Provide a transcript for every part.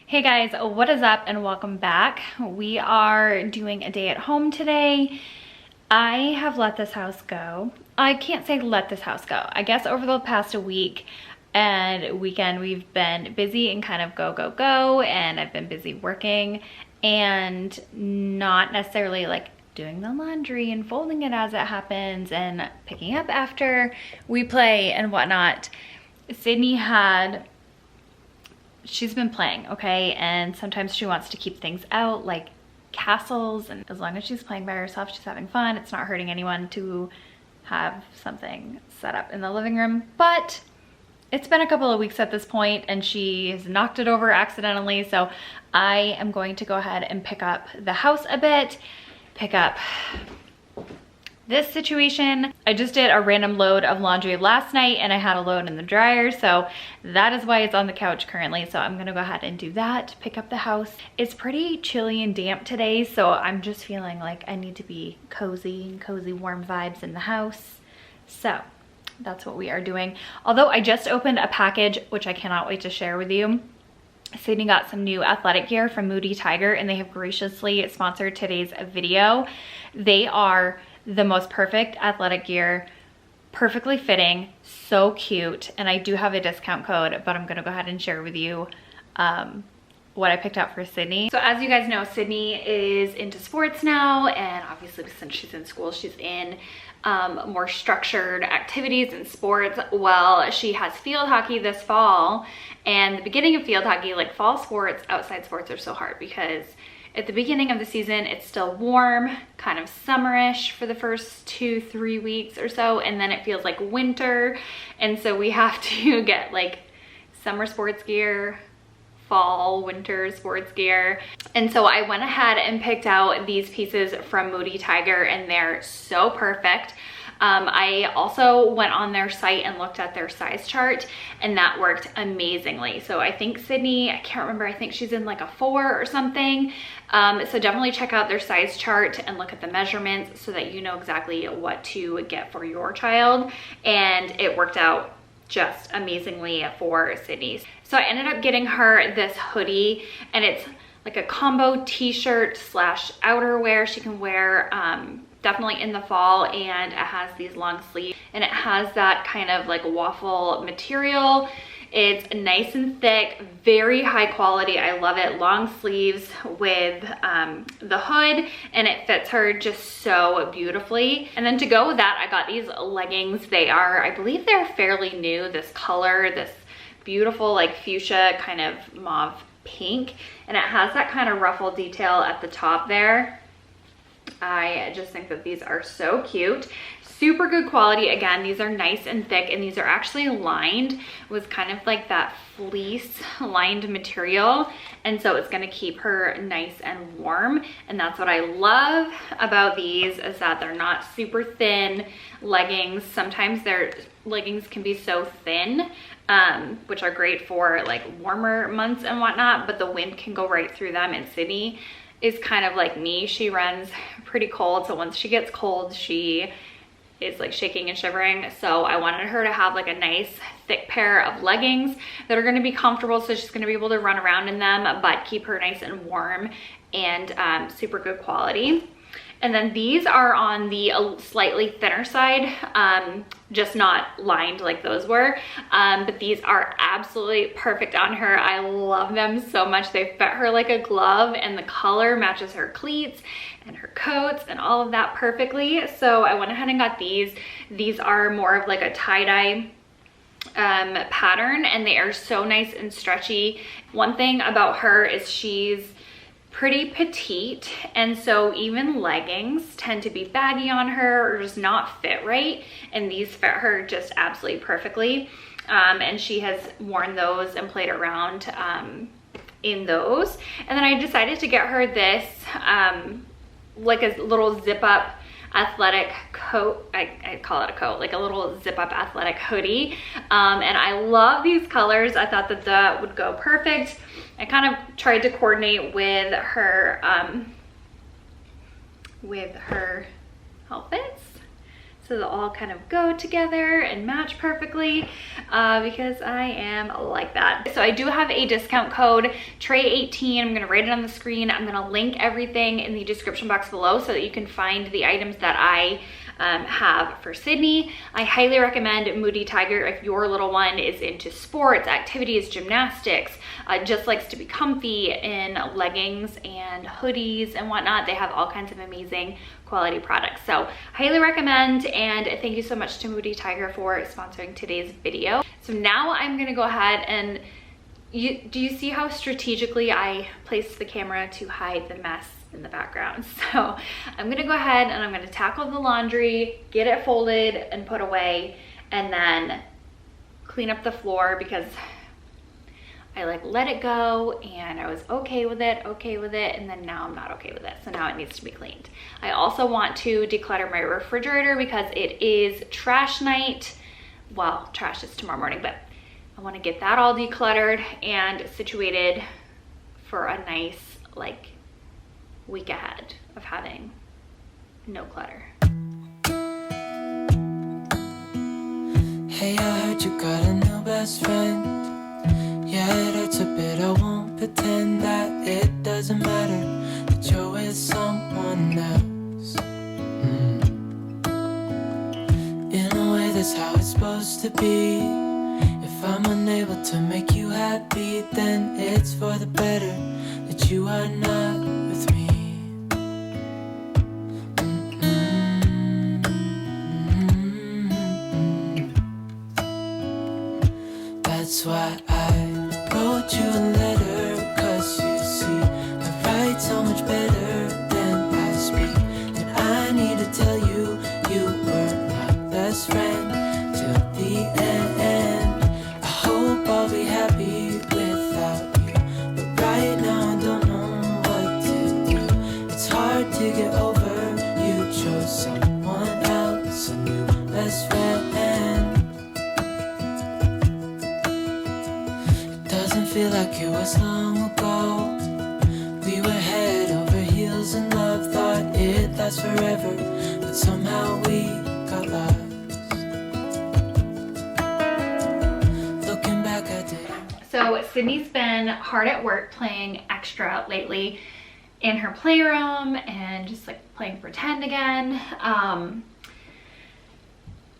Hey guys, what is up and welcome back. We are doing a day at home today. I have let this house go. I can't say let this house go. I guess over the past week and weekend we've been busy and kind of go, and I've been busy working and not necessarily like doing the laundry and folding it as it happens and picking up after we play and whatnot. Sydney she's been playing, okay? And sometimes she wants to keep things out like castles, and as long as she's playing by herself, she's having fun. It's not hurting anyone to have something set up in the living room. But it's been a couple of weeks at this point and she has knocked it over accidentally. So I am going to go ahead and pick up the house a bit, pick up this situation. I just did a random load of laundry last night and I had a load in the dryer, so that is why it's on the couch currently. So I'm gonna go ahead and do that, pick up the house. It's pretty chilly and damp today, so I'm just feeling like I need to be cozy warm vibes in the house. So that's what we are doing. Although I just opened a package, which I cannot wait to share with you. Sydney got some new athletic gear from Moody Tiger and they have graciously sponsored today's video. They are the most perfect athletic gear, perfectly fitting, so cute. And I do have a discount code, but I'm gonna go ahead and share with you what I picked out for Sydney. So as you guys know, Sydney is into sports now, and obviously since she's in school, she's in more structured activities and sports. Well, she has field hockey this fall, and the beginning of field hockey, like fall sports, outside sports are so hard because at the beginning of the season, it's still warm, kind of summerish for the first 2-3 weeks or so, and then it feels like winter. And so we have to get like summer sports gear, fall, winter sports gear. And so I went ahead and picked out these pieces from Moody Tiger and they're so perfect. I also went on their site and looked at their size chart and that worked amazingly. So I think Sydney, I can't remember, I think she's in like a 4 or something. So definitely check out their size chart and look at the measurements so that you know exactly what to get for your child. And it worked out just amazingly for Sydney. So I ended up getting her this hoodie, and it's like a combo t-shirt slash outerwear she can wear definitely in the fall, and it has these long sleeves and it has that kind of like waffle material. It's nice and thick, very high quality. I love it. Long sleeves with the hood, and it fits her just so beautifully. And then to go with that, I got these leggings. They are, I believe they're fairly new, this color, this beautiful like fuchsia kind of mauve pink, and it has that kind of ruffle detail at the top there. I just think that these are so cute. Super good quality. Again, these are nice and thick, and these are actually lined with kind of like that fleece lined material, and so it's going to keep her nice and warm. And that's what I love about these, is that they're not super thin leggings. Sometimes their leggings can be so thin, which are great for like warmer months and whatnot, but the wind can go right through them. And Sydney is kind of like me. She runs pretty cold, so once she gets cold, she is like shaking and shivering. So I wanted her to have like a nice thick pair of leggings that are going to be comfortable, so she's going to be able to run around in them but keep her nice and warm, and super good quality. And then these are on the slightly thinner side, just not lined like those were, but these are absolutely perfect on her. I love them so much. They fit her like a glove, and the color matches her cleats and her coats and all of that perfectly. So I went ahead and got these. These are more of like a tie-dye pattern, and they are so nice and stretchy. One thing about her is she's pretty petite, and so even leggings tend to be baggy on her or just not fit right, and these fit her just absolutely perfectly. And she has worn those and played around in those. And then I decided to get her this like a little zip up athletic coat. I call it a coat, like a little zip up athletic hoodie, and I love these colors. I thought that that would go perfect. I kind of tried to coordinate with her outfits. so they'll all kind of go together and match perfectly because I am like that. So I do have a discount code, Trey18. I'm gonna write it on the screen. I'm gonna link everything in the description box below so that you can find the items that I have for Sydney. I highly recommend Moody Tiger if your little one is into sports, activities, gymnastics, just likes to be comfy in leggings and hoodies and whatnot. They have all kinds of amazing quality products. So highly recommend, and thank you so much to Moody Tiger for sponsoring today's video. So now I'm gonna go ahead and do you see how strategically I placed the camera to hide the mess in the background? So I'm gonna go ahead and I'm gonna tackle the laundry, get it folded and put away, and then clean up the floor because I like let it go and I was okay with it, and then now I'm not okay with it. So now it needs to be cleaned. I also want to declutter my refrigerator because it is trash night. Well, trash is tomorrow morning, but I want to get that all decluttered and situated for a nice like week ahead of having no clutter. Hey, I heard you got a new best friend. Yeah, it hurts a bit, I won't pretend that it doesn't matter that you're with someone else. In a way, that's how it's supposed to be. If I'm unable to make you happy, then it's for the better that you are not with me. That's why I wrote you a letter, cause you see I write so much better than I speak. And I need to tell you, you were my best friend till the end. I hope I'll be happy without you, but right now I don't know what to do. It's hard to get over, you chose someone else, a new best friend. Feel like it was long ago. We were head over heels in love, thought it lasts forever, but somehow we got lost. Looking back at it. So Sydney's been hard at work playing extra lately in her playroom and just like playing pretend again. And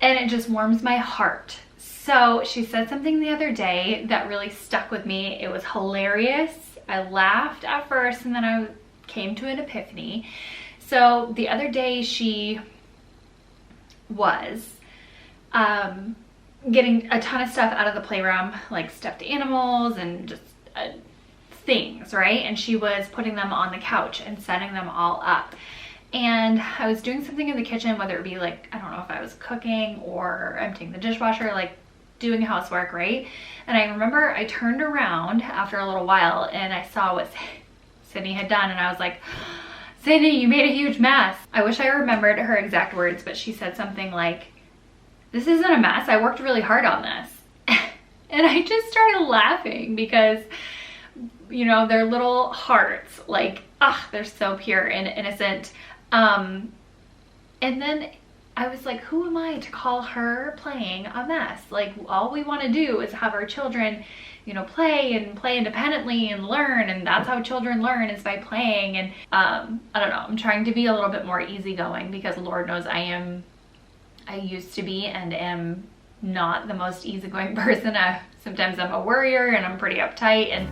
it just warms my heart. So she said something the other day that really stuck with me. It was hilarious. I laughed at first and then I came to an epiphany. So the other day she was getting a ton of stuff out of the playroom, like stuffed animals and just things, right? And she was putting them on the couch and setting them all up. And I was doing something in the kitchen, whether it be like, I don't know if I was cooking or emptying the dishwasher, like doing housework, right? And I remember I turned around after a little while and I saw what Sydney had done, and I was like, Sydney, you made a huge mess. I wish I remembered her exact words, but she said something like, this isn't a mess, I worked really hard on this. And I just started laughing because, you know, their little hearts, like, they're so pure and innocent. And then I was like, who am I to call her playing a mess? Like, all we want to do is have our children, you know, play independently and learn, and that's how children learn, is by playing. And I don't know, I'm trying to be a little bit more easygoing because Lord knows I used to be and am not the most easygoing person. Sometimes I'm a worrier and I'm pretty uptight, and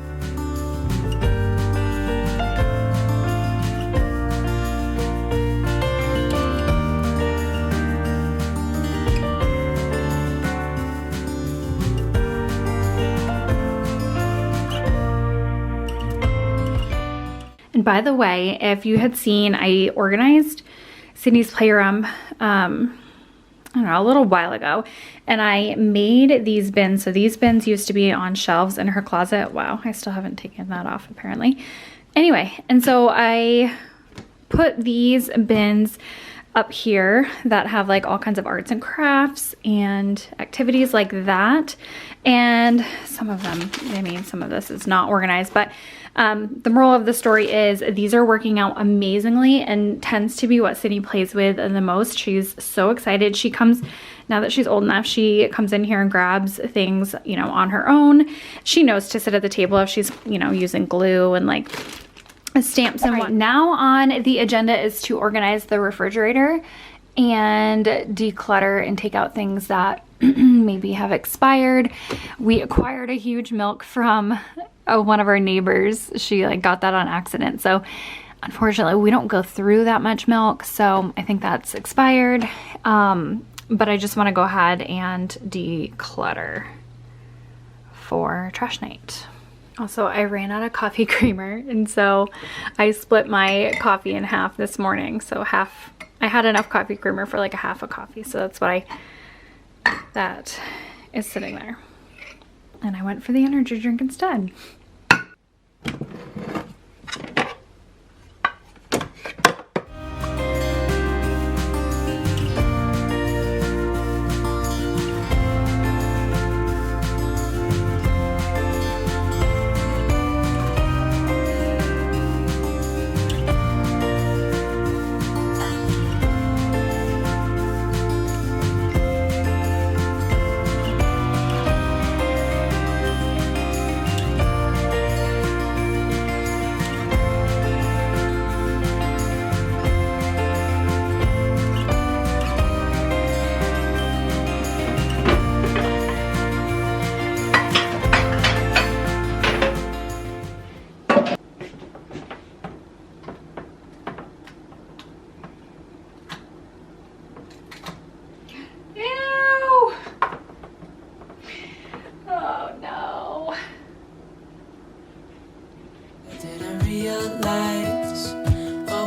by the way, if you had seen, I organized Sydney's playroom, I don't know, a little while ago, and I made these bins. So these bins used to be on shelves in her closet. Wow, I still haven't taken that off apparently. Anyway, and so I put these bins up here that have like all kinds of arts and crafts and activities like that. And some of them, I mean, some of this is not organized, but the moral of the story is these are working out amazingly and tends to be what Sydney plays with the most. She's so excited. She comes, now that she's old enough, she comes in here and grabs things, you know, on her own. She knows to sit at the table if she's, you know, using glue and like stamps and whatnot. Now on the agenda is to organize the refrigerator and declutter and take out things that maybe have expired. We acquired a huge milk from one of our neighbors. She like got that on accident. So unfortunately we don't go through that much milk. So I think that's expired. But I just want to go ahead and declutter for trash night. Also, I ran out of coffee creamer, and so I split my coffee in half this morning. So half, I had enough coffee creamer for like a half a coffee. So that's what that is sitting there. And I went for the energy drink instead.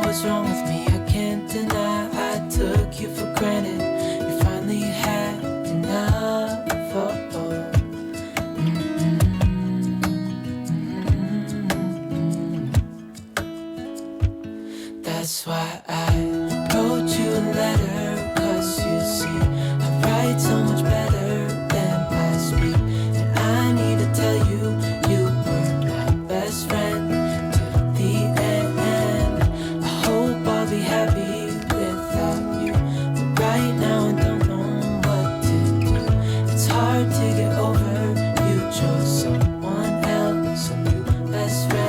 What's wrong with me? I can't deny I took you for granted. You finally had enough. That's why I wrote you a letter, 'cause you see I write so much better than I speak. And I need to tell you, you were my best friend to the end. I hope I'll be happy without you, but right now I don't know what to do. It's hard to get over, you chose someone else, a new best friend.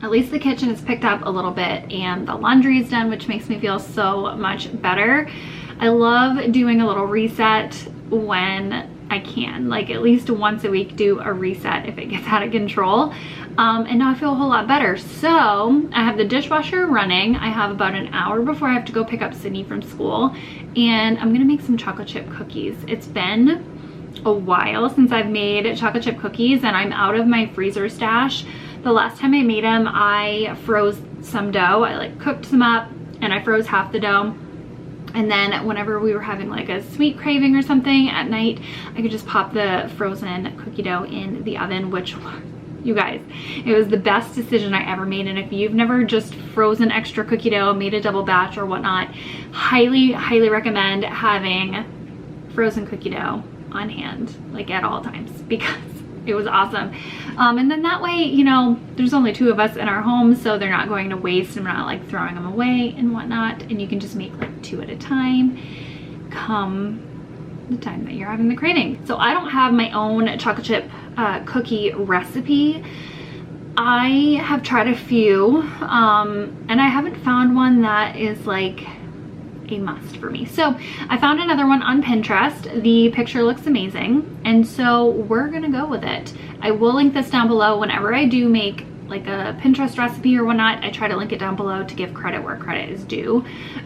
At least the kitchen is picked up a little bit and the laundry is done, which makes me feel so much better. I love doing a little reset when I can, like at least once a week do a reset if it gets out of control. And now I feel a whole lot better. So I have the dishwasher running. I have about an hour before I have to go pick up Sydney from school, and I'm gonna make some chocolate chip cookies. It's been a while since I've made chocolate chip cookies and I'm out of my freezer stash. The last time I made them, I froze some dough. I like cooked some up and I froze half the dough. And then whenever we were having like a sweet craving or something at night, I could just pop the frozen cookie dough in the oven, which, you guys, it was the best decision I ever made. And if you've never just frozen extra cookie dough, made a double batch or whatnot, highly, highly recommend having frozen cookie dough on hand, like at all times, because it was awesome. And then that way, you know, there's only 2 of us in our home, so they're not going to waste. I'm not like throwing them away and whatnot. And you can just make like 2 at a time come the time that you're having the craving. So I don't have my own chocolate chip cookie recipe. I have tried a few and I haven't found one that is like a must for me. So I found another one on Pinterest. The picture looks amazing, and so we're gonna go with it. I will link this down below. Whenever I do make like a Pinterest recipe or whatnot, I try to link it down below to give credit where credit is due.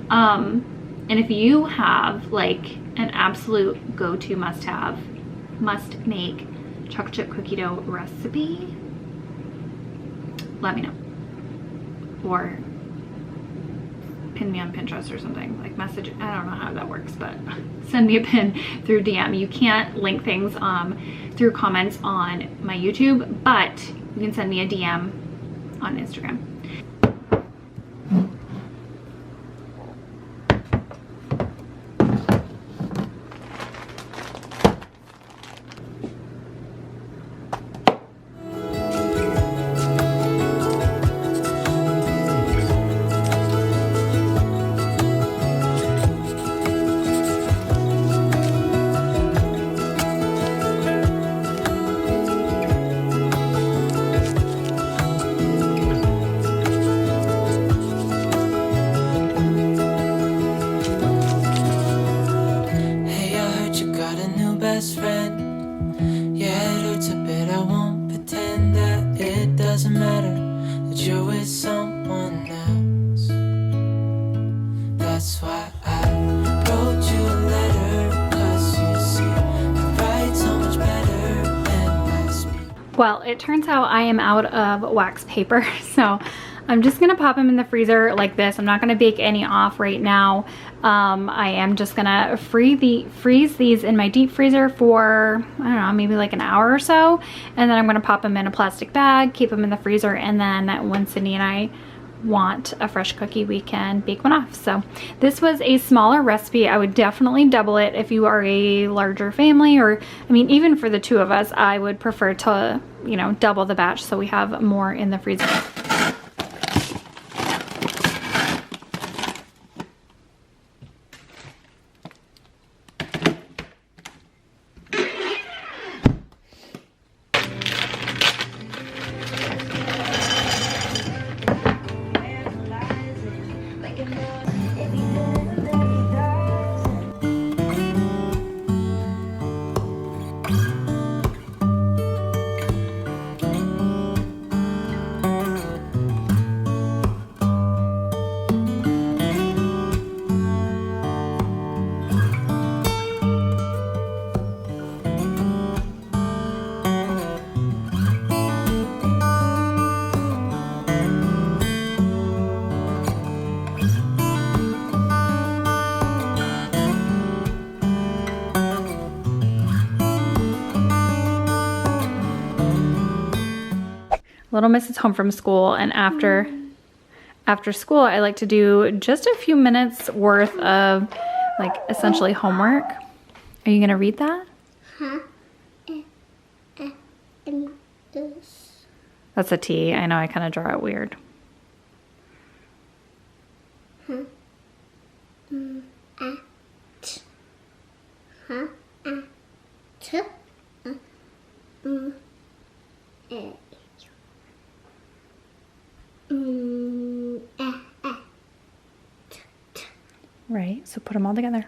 And if you have like an absolute go-to must-have, must-make chocolate chip cookie dough recipe, let me know. Or pin me on Pinterest or something, like message, I don't know how that works, but send me a pin through DM. You can't link things through comments on my YouTube, but you can send me a DM on Instagram. Well, it turns out I am out of wax paper, so I'm just gonna pop them in the freezer like this. I'm not gonna bake any off right now. I am just gonna freeze these in my deep freezer for, I don't know, maybe like an hour or so. And then I'm gonna pop them in a plastic bag, keep them in the freezer, and then when Sydney and I want a fresh cookie, we can bake one off. So this was a smaller recipe. I would definitely double it if you are a larger family, or I mean, even for the two of us, I would prefer to, you know, double the batch so we have more in the freezer. Little Miss is home from school, and after school I like to do just a few minutes worth of like essentially homework. Are you gonna read that? That's a T. I know I kind of draw it weird. Right, so put them all together.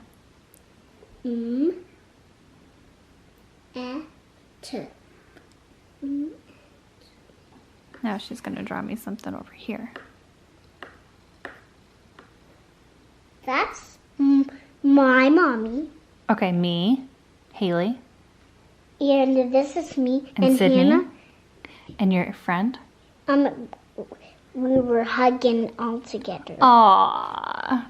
Now she's gonna draw me something over here. That's my mommy. Okay, me, Haley. And this is me And Sydney. Hannah. And your friend? We were hugging all together. Aww.